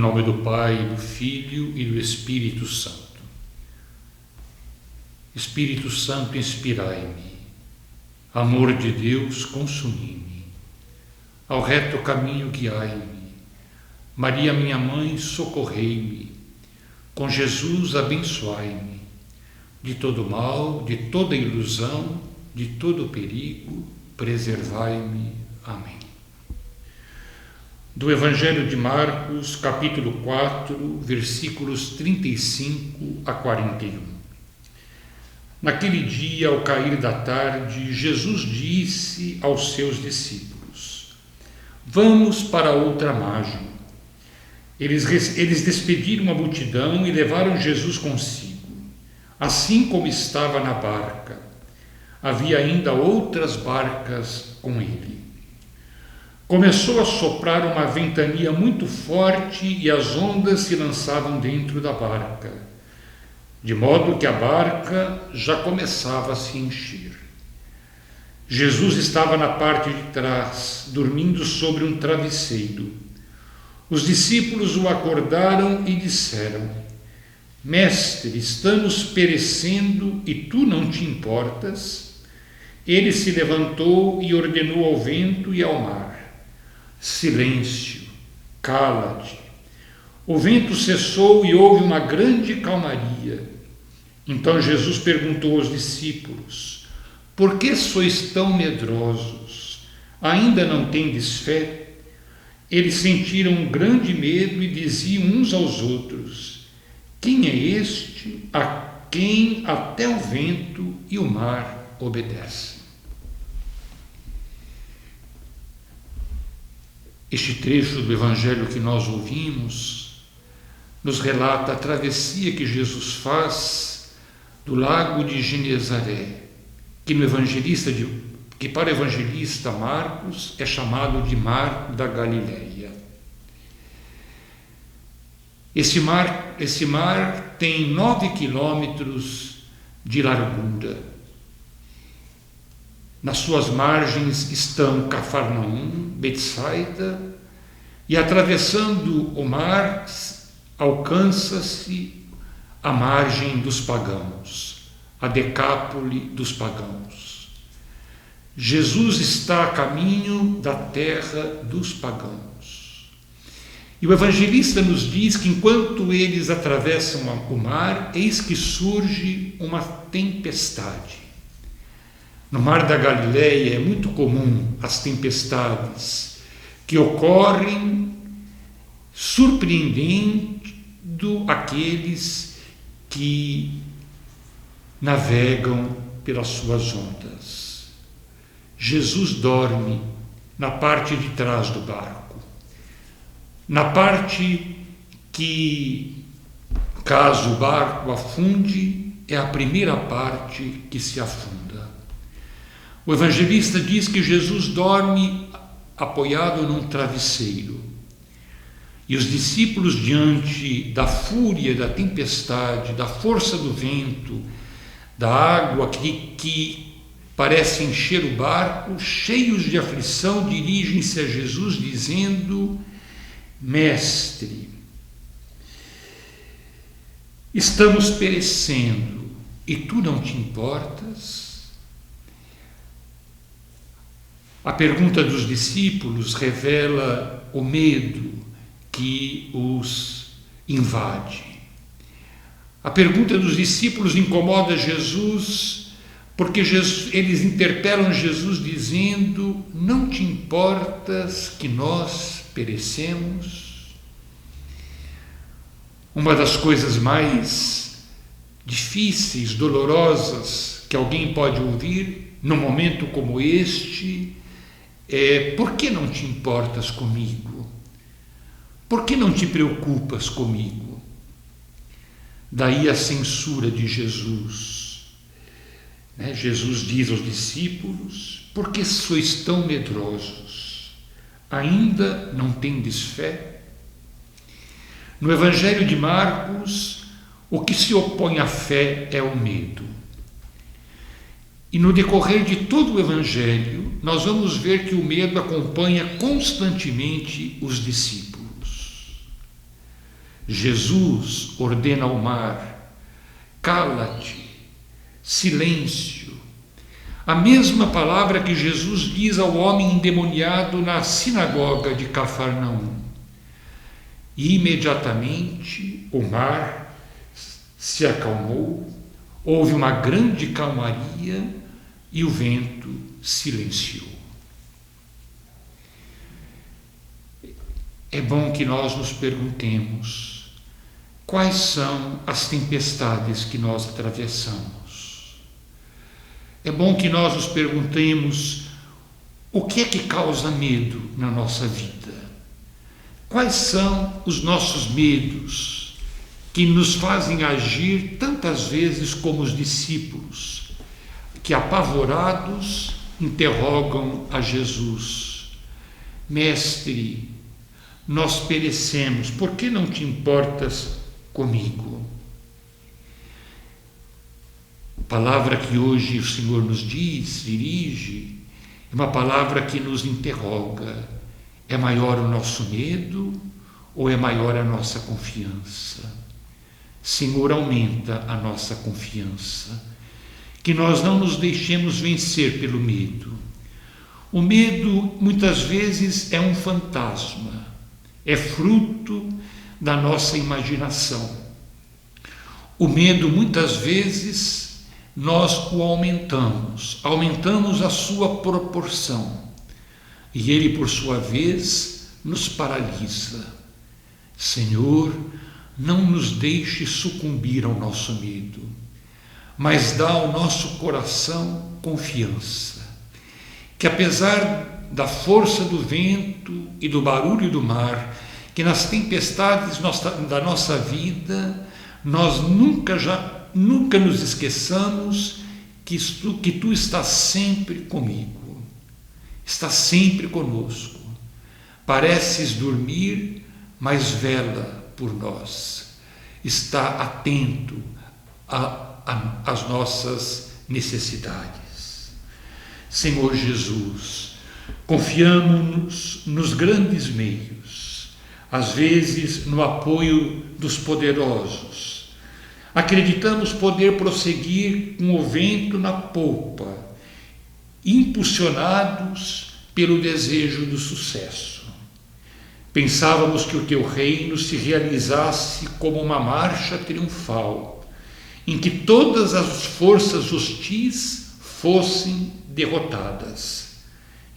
nome do Pai, do Filho e do Espírito Santo. Espírito Santo, inspirai-me. Amor de Deus, consumi-me. Ao reto caminho guiai-me. Maria, minha mãe, socorrei-me. Com Jesus, abençoai-me. De todo mal, de toda ilusão, de todo perigo, preservai-me. Amém. Do Evangelho de Marcos, capítulo 4, versículos 35 a 41. Naquele dia, ao cair da tarde, Jesus disse aos seus discípulos: Vamos para outra margem. Eles despediram a multidão e levaram Jesus consigo, assim como estava na barca. Havia ainda outras barcas com ele. Começou a soprar uma ventania muito forte e as ondas se lançavam dentro da barca, de modo que a barca já começava a se encher. Jesus estava na parte de trás, dormindo sobre um travesseiro. Os discípulos o acordaram e disseram: Mestre, estamos perecendo e tu não te importas? Ele se levantou e ordenou ao vento e ao mar: Silêncio, cala-te. O vento cessou e houve uma grande calmaria. Então Jesus perguntou aos discípulos: Por que sois tão medrosos? Ainda não tendes fé? Eles sentiram um grande medo e diziam uns aos outros: Quem é este a quem até o vento e o mar obedecem? Este trecho do Evangelho que nós ouvimos nos relata a travessia que Jesus faz do lago de Genezaré, que para o evangelista Marcos é chamado de Mar da Galileia. Esse mar tem 9 quilômetros de largura. Nas suas margens estão Cafarnaum, Betsaida, e atravessando o mar alcança-se a margem dos pagãos, a Decápole dos pagãos. Jesus está a caminho da terra dos pagãos. E o evangelista nos diz que enquanto eles atravessam o mar, eis que surge uma tempestade. No Mar da Galileia é muito comum as tempestades que ocorrem surpreendendo aqueles que navegam pelas suas ondas. Jesus dorme na parte de trás do barco, na parte que, caso o barco afunde, é a primeira parte que se afunda. O evangelista diz que Jesus dorme apoiado num travesseiro. E os discípulos, diante da fúria da tempestade, da força do vento, da água que parece encher o barco, cheios de aflição, dirigem-se a Jesus dizendo: Mestre, estamos perecendo e tu não te importas? A pergunta dos discípulos revela o medo que os invade. A pergunta dos discípulos incomoda Jesus, porque eles interpelam Jesus dizendo: Não te importas que nós perecemos? Uma das coisas mais difíceis, dolorosas que alguém pode ouvir num momento como este é: por que não te importas comigo? Por que não te preocupas comigo? Daí a censura de Jesus. Jesus diz aos discípulos: por que sois tão medrosos? Ainda não tendes fé? No Evangelho de Marcos, o que se opõe à fé é o medo. E no decorrer de todo o Evangelho, nós vamos ver que o medo acompanha constantemente os discípulos. Jesus ordena ao mar: cala-te, silêncio. A mesma palavra que Jesus diz ao homem endemoniado na sinagoga de Cafarnaum. E imediatamente o mar se acalmou, houve uma grande calmaria e o vento silenciou. É bom que nós nos perguntemos quais são as tempestades que nós atravessamos. É bom que nós nos perguntemos o que é que causa medo na nossa vida. Quais são os nossos medos que nos fazem agir tantas vezes como os discípulos, que apavorados interrogam a Jesus: Mestre, nós perecemos, por que não te importas comigo? A palavra que hoje o Senhor nos dirige, é uma palavra que nos interroga. É maior o nosso medo ou é maior a nossa confiança? Senhor, aumenta a nossa confiança, que nós não nos deixemos vencer pelo medo. O medo muitas vezes é um fantasma, é fruto da nossa imaginação. O medo muitas vezes nós o aumentamos a sua proporção. E ele, por sua vez, nos paralisa. Senhor, não nos deixe sucumbir ao nosso medo, mas dá ao nosso coração confiança, que apesar da força do vento e do barulho do mar, que nas tempestades da nossa vida, nós nunca nos esqueçamos que tu estás sempre comigo. Está sempre conosco. Pareces dormir, mas vela por nós. Está atento às nossas necessidades. Senhor Jesus, confiamos nos grandes meios, às vezes no apoio dos poderosos. Acreditamos poder prosseguir com o vento na popa, impulsionados pelo desejo do sucesso. Pensávamos que o teu reino se realizasse como uma marcha triunfal, em que todas as forças hostis fossem derrotadas.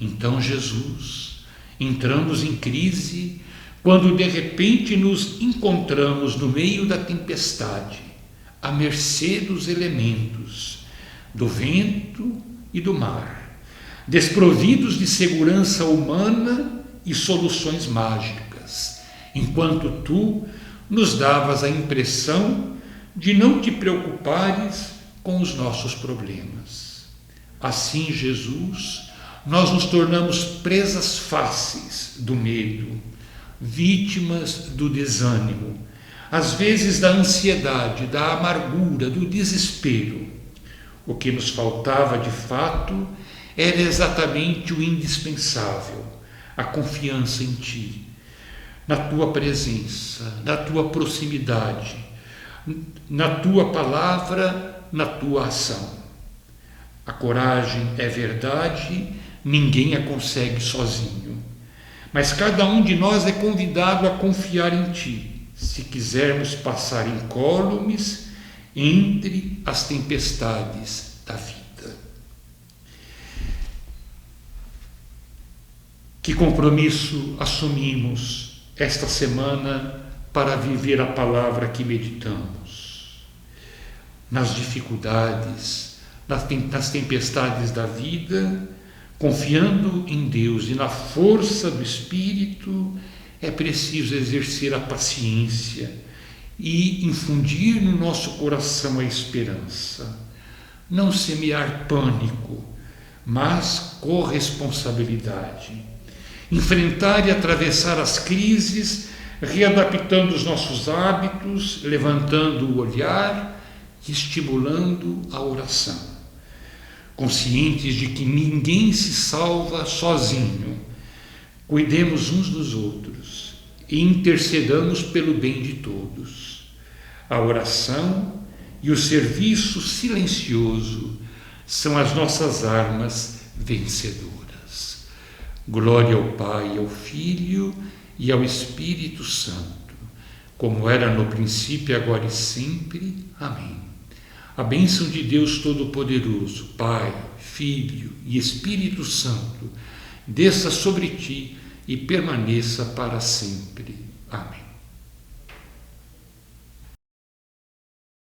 Então, Jesus, entramos em crise quando de repente nos encontramos no meio da tempestade, à mercê dos elementos, do vento e do mar, desprovidos de segurança humana e soluções mágicas, enquanto tu nos davas a impressão de não te preocupares com os nossos problemas. Assim, Jesus, nós nos tornamos presas fáceis do medo, vítimas do desânimo, às vezes da ansiedade, da amargura, do desespero. O que nos faltava de fato era exatamente o indispensável, a confiança em ti, na tua presença, na tua proximidade, na tua palavra, na tua ação. A coragem é verdade, ninguém a consegue sozinho, mas cada um de nós é convidado a confiar em ti, se quisermos passar incólumes entre as tempestades da vida. Que compromisso assumimos esta semana para viver a palavra que meditamos? Nas dificuldades, nas tempestades da vida, confiando em Deus e na força do Espírito, é preciso exercer a paciência e infundir no nosso coração a esperança. Não semear pânico, mas corresponsabilidade. Enfrentar e atravessar as crises, readaptando os nossos hábitos, levantando o olhar e estimulando a oração. Conscientes de que ninguém se salva sozinho, cuidemos uns dos outros e intercedamos pelo bem de todos. A oração e o serviço silencioso são as nossas armas vencedoras. Glória ao Pai, ao Filho e ao Espírito Santo, como era no princípio, agora e sempre. Amém. A bênção de Deus Todo-Poderoso, Pai, Filho e Espírito Santo, desça sobre ti e permaneça para sempre. Amém.